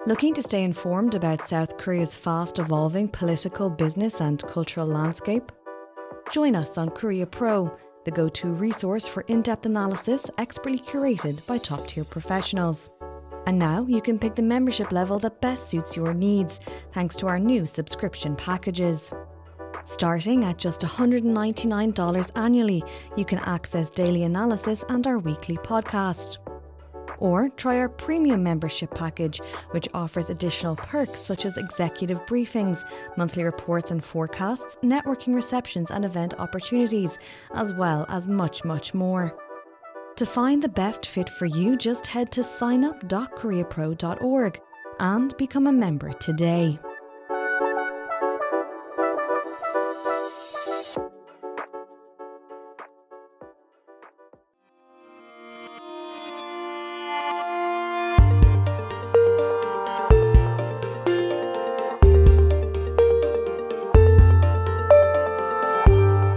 Looking to stay informed about South Korea's fast-evolving political, business and cultural landscape? Join us on Korea Pro, the go-to resource for in-depth analysis expertly curated by top-tier professionals. And now you can pick the membership level that best suits your needs, thanks to our new subscription packages. Starting at just $199 annually, you can access daily analysis and our weekly podcast. Or try our premium membership package, which offers additional perks such as executive briefings, monthly reports and forecasts, networking receptions and event opportunities, as well as much, much more. To find the best fit for you, just head to signup.koreapro.org and become a member today.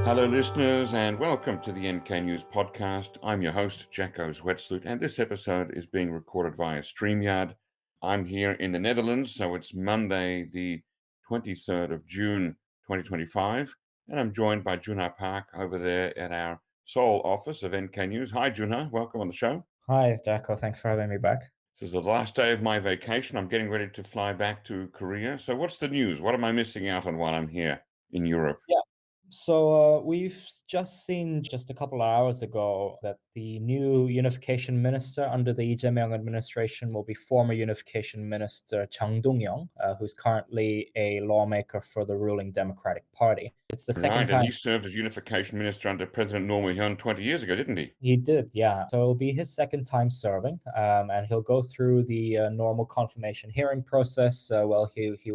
Hello listeners and welcome to the NK News podcast. I'm your host Jacco Zwetsloot and this episode is being recorded via StreamYard. I'm here in the Netherlands, so it's Monday the 23rd of June 2025 and I'm joined by Joon Ha Park over there at our Seoul office of NK News. Hi Joon Ha, welcome on the show. Hi Jacco, thanks for having me back. This is the last day of my vacation. I'm getting ready to fly back to Korea. So what's the news? What am I missing out on while I'm here in Europe? So we've just seen just a couple of hours ago that the new unification minister under the Lee Jae-myung administration will be former unification minister Chung Dong-young, who's currently a lawmaker for the ruling Democratic Party. It's the second time. And he served as unification minister under President Lee Jae-myung 20 years ago, didn't he? He did, yeah. So it'll be his second time serving, and he'll go through the normal confirmation hearing process. He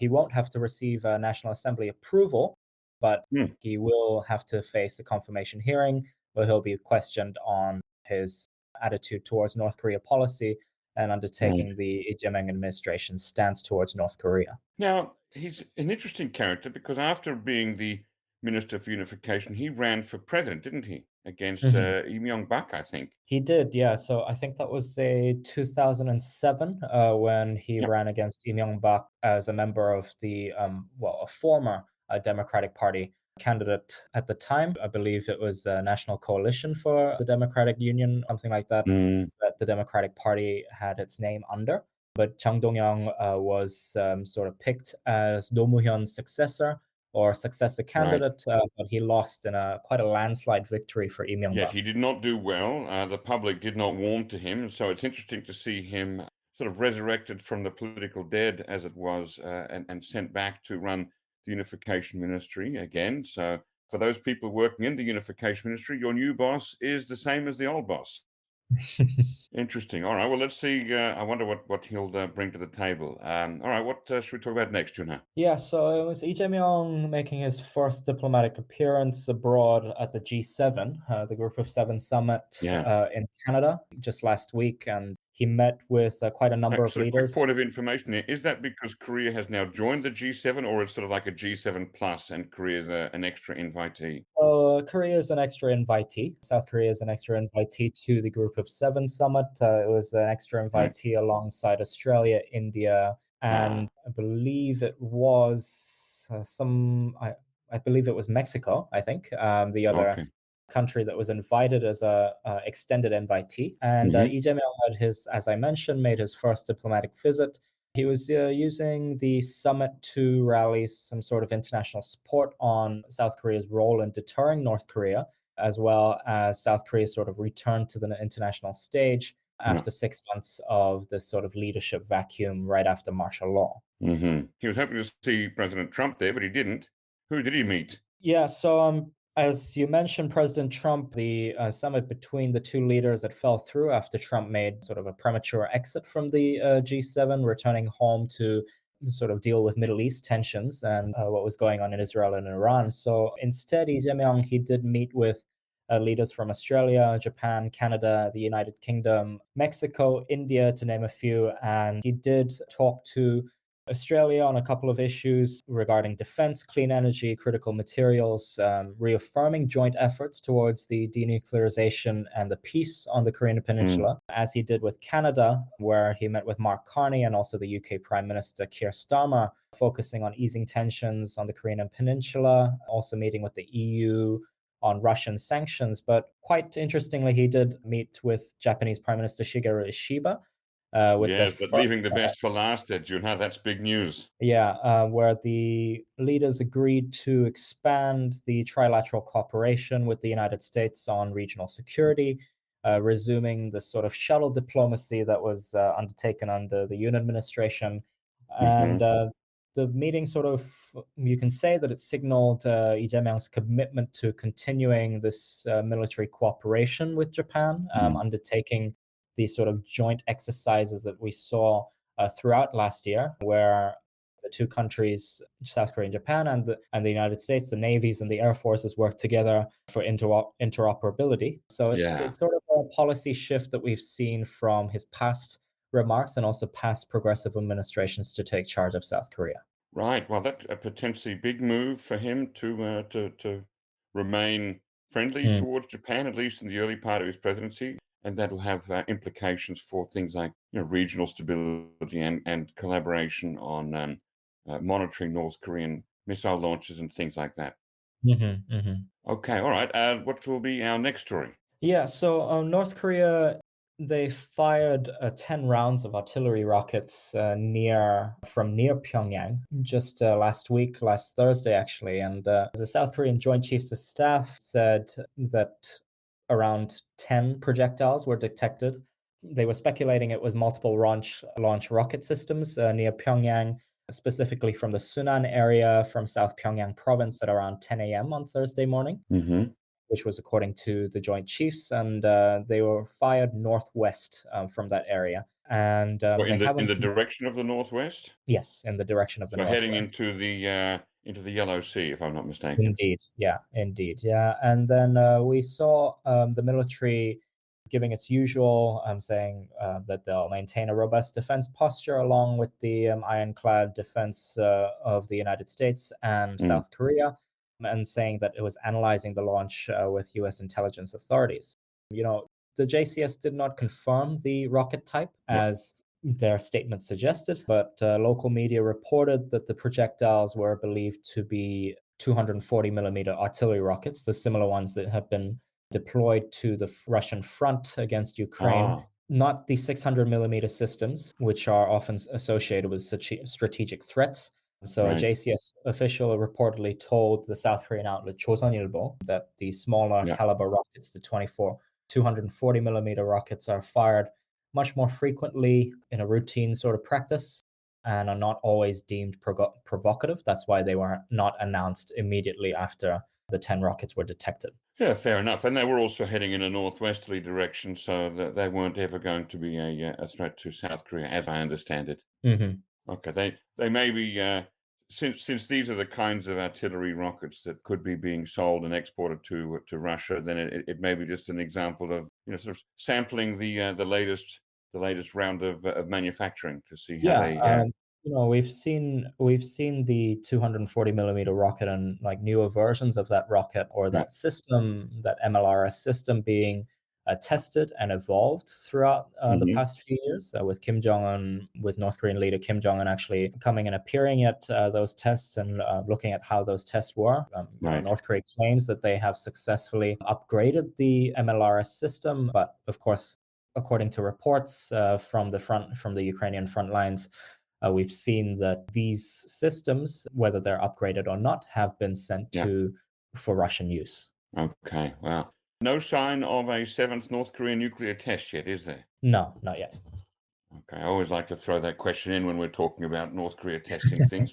won't have to receive National Assembly approval, but he will have to face a confirmation hearing where he'll be questioned on his attitude towards North Korea policy and undertaking the Lee Jae-myung administration's stance towards North Korea. Now, he's an interesting character because after being the Minister for Unification, he ran for president, didn't he? Against Lee Myung-bak, I think. He did, yeah. So I think that was 2007 when he ran against Lee Myung-bak as a member of the, a former Democratic Party candidate at the time. I believe it was a National Coalition for the Democratic Union, something like that, that the Democratic Party had its name under. But Chung Dong-young was sort of picked as Do Mu-hyun's successor or successor candidate, but he lost in quite a landslide victory for Lee Myung-bak. Yes, he did not do well. The public did not warm to him. So it's interesting to see him sort of resurrected from the political dead, as it was, and sent back to run the Unification Ministry again. So for those people working in the Unification Ministry, your new boss is the same as the old boss. Interesting. All right. Well, let's see. I wonder what he'll bring to the table. All right. What should we talk about next, Joon Ha? Yeah, so it was Lee Jae-myung making his first diplomatic appearance abroad at the G7, the Group of Seven summit in Canada just last week, and he met with quite a number of leaders. Quick point of information here. Is that because Korea has now joined the G7, or it's sort of like a G7 plus and Korea is an extra invitee? Korea is an extra invitee. South Korea is an extra invitee to the Group of Seven summit. It was an extra invitee alongside Australia, India, and I believe it was I believe it was Mexico, I think, the other country that was invited as a extended invitee. And Lee Jae-myung had as I mentioned, made his first diplomatic visit. He was using the summit to rally some sort of international support on South Korea's role in deterring North Korea, as well as South Korea's sort of return to the international stage after 6 months of this sort of leadership vacuum right after martial law. He was hoping to see President Trump there, but he didn't. Who did he meet? Yeah, so as you mentioned, President Trump, the summit between the two leaders that fell through after Trump made sort of a premature exit from the G7, returning home to sort of deal with Middle East tensions and what was going on in Israel and Iran. So instead, Lee Jae-myung, he did meet with leaders from Australia, Japan, Canada, the United Kingdom, Mexico, India, to name a few. And he did talk to Australia on a couple of issues regarding defense, clean energy, critical materials, reaffirming joint efforts towards the denuclearization and the peace on the Korean Peninsula, as he did with Canada, where he met with Mark Carney and also the UK Prime Minister Keir Starmer, focusing on easing tensions on the Korean Peninsula, also meeting with the EU on Russian sanctions. But quite interestingly, he did meet with Japanese Prime Minister Shigeru Ishiba, with the Yes, but leaving first, the best for last there, Jun Ha. That's big news. where the leaders agreed to expand the trilateral cooperation with the United States on regional security, resuming the sort of shuttle diplomacy that was undertaken under the Yoon administration. And the meeting sort of, you can say that it signaled Lee Jae-myung's commitment to continuing this military cooperation with Japan, undertaking these sort of joint exercises that we saw throughout last year, where the two countries, South Korea and Japan, and the United States, the navies and the air forces work together for interoperability. So it's sort of a policy shift that we've seen from his past remarks and also past progressive administrations to take charge of South Korea. Right. Well, that's a potentially big move for him to remain friendly towards Japan, at least in the early part of his presidency, and that'll have implications for things like regional stability and collaboration on monitoring North Korean missile launches and things like that. Okay. All right. What will be our next story? Yeah. So North Korea, they fired 10 rounds of artillery rockets near Pyongyang just last Thursday, actually. And the South Korean Joint Chiefs of Staff said that around 10 projectiles were detected. They were speculating it was multiple launch rocket systems near Pyongyang, specifically from the Sunan area from South Pyongyang province at around 10 a.m. on Thursday morning, which was according to the Joint Chiefs, and they were fired northwest from that area. And in the direction of the northwest? Yes, in the direction of the northwest. Heading into the Yellow Sea, if I'm not mistaken. Indeed, yeah. And then we saw the military giving its usual, saying that they'll maintain a robust defense posture along with the ironclad defense of the United States and South Korea, and saying that it was analyzing the launch with U.S. intelligence authorities. The JCS did not confirm the rocket type as their statement suggested, but local media reported that the projectiles were believed to be 240 millimeter artillery rockets, the similar ones that have been deployed to the Russian front against Ukraine, not the 600 millimeter systems, which are often associated with strategic threats. So a JCS official reportedly told the South Korean outlet Joseonilbo that the smaller caliber rockets, the 240 millimeter rockets, are fired much more frequently in a routine sort of practice and are not always deemed provocative. That's why they were not announced immediately after the 10 rockets were detected. Yeah, fair enough. And they were also heading in a northwesterly direction, so that they weren't ever going to be a threat to South Korea, as I understand it. Okay, they may be, since these are the kinds of artillery rockets that could be being sold and exported to Russia, then it may be just an example of sort of sampling the latest round of manufacturing to see how they. We've seen the 240 millimeter rocket and like newer versions of that rocket or that system, that MLRS system, being tested and evolved throughout the past few years, with Kim Jong-un, with North Korean leader Kim Jong-un actually coming and appearing at those tests and looking at how those tests were. North Korea claims that they have successfully upgraded the MLRS system, but of course, according to reports from the Ukrainian front lines, we've seen that these systems, whether they're upgraded or not, have been sent for Russian use. Okay, wow. No sign of a seventh North Korean nuclear test yet, is there? No, not yet. Okay, I always like to throw that question in when we're talking about North Korea testing things,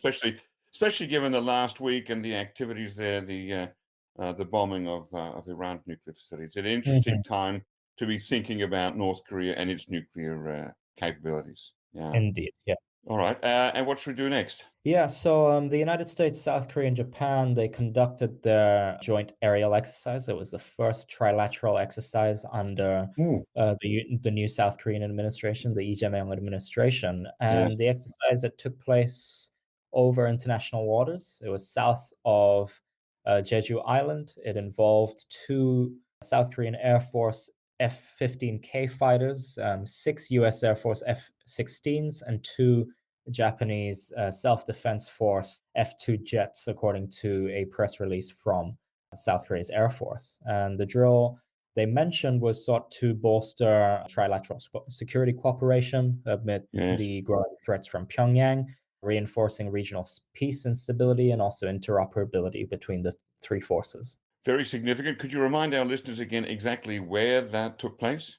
especially given the last week and the activities there, the bombing of Iran's nuclear facilities. It's an interesting time to be thinking about North Korea and its nuclear capabilities. Yeah. Indeed, yeah. All right. And what should we do next? Yeah, so the United States, South Korea, and Japan, they conducted their joint aerial exercise. It was the first trilateral exercise under Ooh, the new South Korean administration, the Lee Jae-myung administration. yes. And the exercise that took place over international waters. It was south of Jeju Island. It involved two South Korean Air Force F-15K fighters, 6 U.S. Air Force F-16s, and two Japanese self-defense force F-2 jets, according to a press release from South Korea's Air Force. And the drill they mentioned was sought to bolster trilateral security cooperation amid Yes. the growing threats from Pyongyang, reinforcing regional peace and stability, and also interoperability between the three forces. Very significant. Could you remind our listeners again exactly where that took place?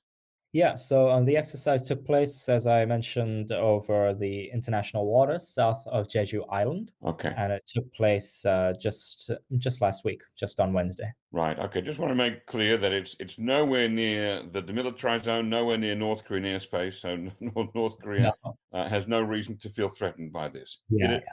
Yeah, so the exercise took place, as I mentioned, over the international waters south of Jeju Island, Okay. and it took place just last week, just on Wednesday. Right. Okay. Just want to make clear that it's nowhere near the demilitarized zone, nowhere near North Korean airspace. So North No, Korea has no reason to feel threatened by this. Did yeah, it?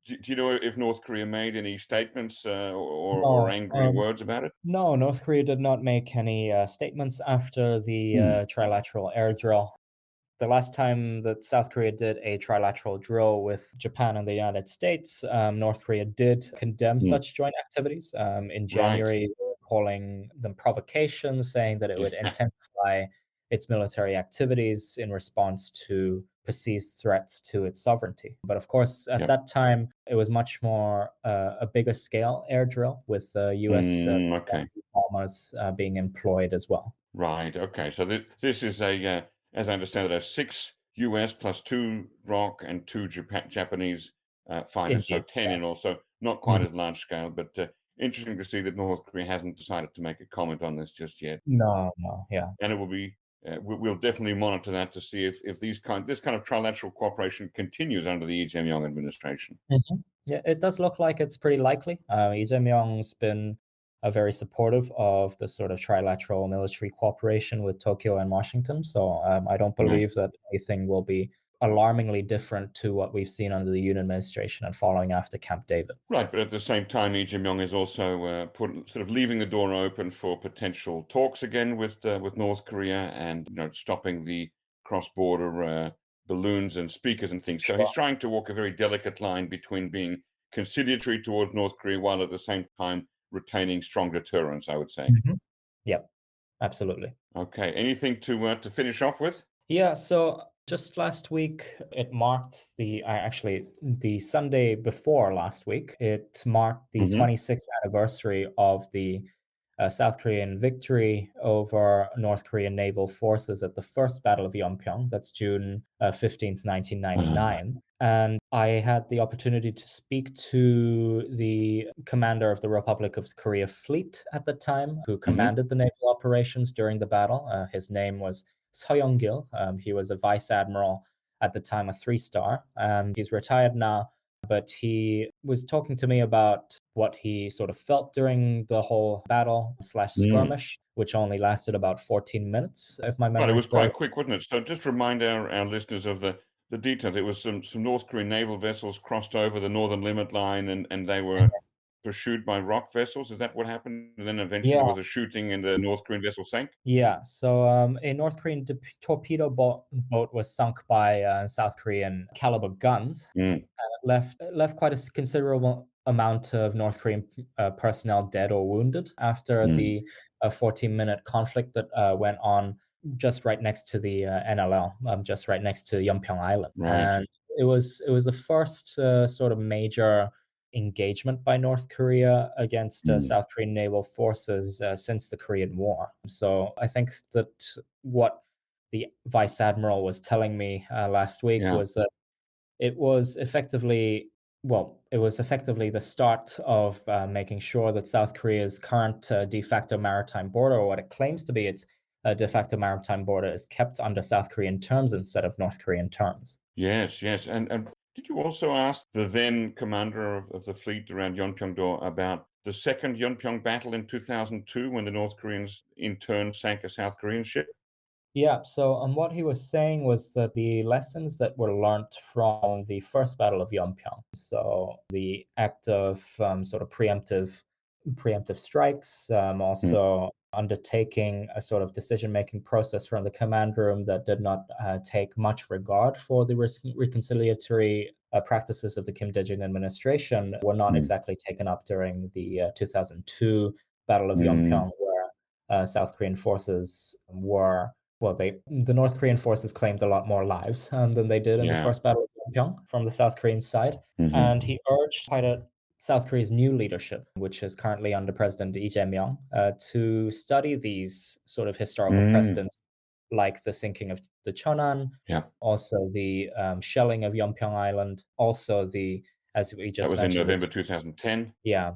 Do you know if North Korea made any statements or no, angry words about it? no. North Korea did not make any statements after the Hmm. trilateral air drill. The last time that South Korea did a trilateral drill with Japan and the United States, North Korea did condemn Hmm. such joint activities. In Right. January, they were calling them provocations, saying that it would Yeah. intensify its military activities in response to perceived threats to its sovereignty. But of course, at Yep. that time, it was much more a bigger scale air drill with U.S. Okay. bombers being employed as well. Right. Okay. So this is as I understand it, a 6 U.S. plus 2 ROC and 2 Japanese fighters, so Indeed. 10 in all. So not quite Mhm. as large scale, but interesting to see that North Korea hasn't decided to make a comment on this just yet. No, no, yeah. And it will be we'll definitely monitor that to see if this kind of trilateral cooperation continues under the Lee Jae-myung administration. Mhm. Yeah, it does look like it's pretty likely. Lee Jae-myung's been very supportive of the sort of trilateral military cooperation with Tokyo and Washington. So I don't Right. believe that anything will be alarmingly different to what we've seen under the Yoon administration and following after Camp David. Right, but at the same time, Lee Jae-myung is also sort of leaving the door open for potential talks again with North Korea, and stopping the cross-border balloons and speakers and things. So Sure. he's trying to walk a very delicate line between being conciliatory towards North Korea while at the same time retaining strong deterrence, I would say. Mhm. Yep, absolutely. Okay, anything to finish off with? Yeah, so just last week, it marked actually the Sunday before last week, it marked the Hmm. 26th anniversary of the South Korean victory over North Korean naval forces at the First Battle of Yeonpyeong. That's June 15th, 1999. And I had the opportunity to speak to the commander of the Republic of Korea fleet at the time, who Hmm. commanded the naval operations during the battle. His name was Suh Young-gil. He was a vice admiral at the time, a 3-star, and he's retired now. But he was talking to me about what he sort of felt during the whole battle slash skirmish, which only lasted about 14 minutes, if my Right, it memory was quite serves. quick, wasn't it? So just remind our listeners of the details. It was some North Korean naval vessels crossed over the northern limit line, and they were pursued by rock vessels. Is that what happened? And then eventually there was a Yes. shooting and the North Korean vessel sank? Yeah. So a North Korean torpedo boat was sunk by South Korean caliber guns. Mm, It left quite a considerable amount of North Korean personnel dead or wounded after mm, the 14-minute conflict that went on just right next to the NLL, just right next to Yeonpyeong Island. right. And it was the first sort of major engagement by North Korea against Mm, South Korean naval forces since the Korean War. So I think that what the vice admiral was telling me last week yeah. was that it was effectively the start of making sure that South Korea's current de facto maritime border, or what it claims to be its de facto maritime border, is kept under South Korean terms instead of North Korean terms. Yes, yes. And did you also ask the then commander of the fleet around Yeonpyeong-do about the second Yeonpyeong battle in 2002 when the North Koreans in turn sank a South Korean ship? Yeah, so what he was saying was that the lessons that were learned from the First Battle of Yeonpyeong, so the act of sort of preemptive strikes, Mm, also undertaking a sort of decision-making process from the command room that did not take much regard for the reconciliatory practices of the Kim Dae-jung administration were not mm, exactly taken up during the 2002 Battle of mm, Yeonpyeong, where South Korean forces were well, the North Korean forces claimed a lot more lives than they did in the yeah. First Battle of Yeonpyeong from the South Korean side. Hmm. And he urged South Korea's new leadership, which is currently under President Lee Jae-myung, to study these sort of historical Mm, precedents, like the sinking of the Cheonan, yeah. also the shelling of Yeonpyeong Island, also as we That just was in mentioned, November 2010. yeah,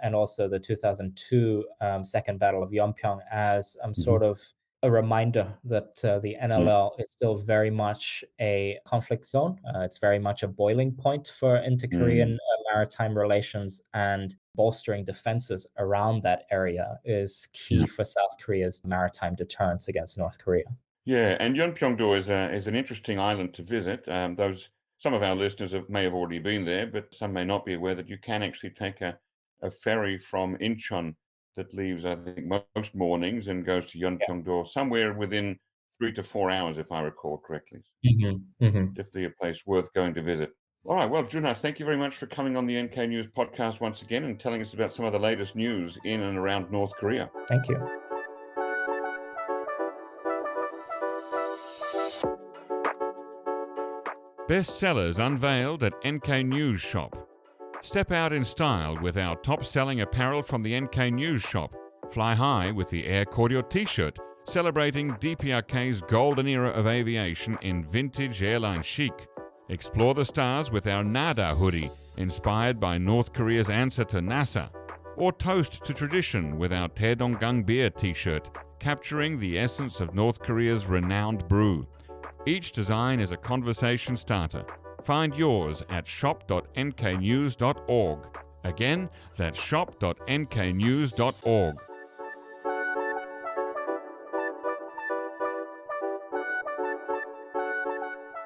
and also the 2002 Second Battle of Yeonpyeong as Hmm. sort of a reminder that the Mm, NLL is still very much a conflict zone. It's very much a boiling point for inter-Korean mm, maritime relations, and bolstering defenses around that area is yeah. key for South Korea's maritime deterrence against North Korea. Yeah, and Yeonpyeong-do is an interesting island to visit. Some of our listeners may have already been there, but some may not be aware that you can actually take a ferry from Incheon that leaves, I think, most mornings and goes to Yeonpyeong-do somewhere within 3 to 4 hours, if I recall correctly. Yeah. Hmm. Definitely a place worth going to visit. All right, well, Joon Ha, thank you very much for coming on the NK News podcast once again and telling us about some of the latest news in and around North Korea. Thank you. Bestsellers unveiled at NK News Shop. Step out in style with our top-selling apparel from the NK News Shop. Fly high with the Air Cordial T-shirt, celebrating DPRK's golden era of aviation in vintage airline chic. Explore the stars with our Nada hoodie, inspired by North Korea's answer to NASA. Or toast to tradition with our Taedonggang beer T-shirt, capturing the essence of North Korea's renowned brew. Each design is a conversation starter. Find yours at shop.nknews.org. Again, that's shop.nknews.org.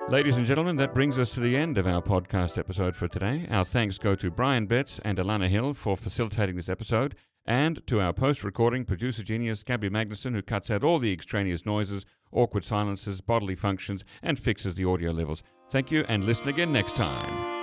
Ladies and gentlemen, that brings us to the end of our podcast episode for today. Our thanks go to Brian Betts and Alana Hill for facilitating this episode, and to our post-recording producer genius Gabby Magnuson, who cuts out all the extraneous noises, awkward silences, bodily functions, and fixes the audio levels. Thank you, and listen again next time.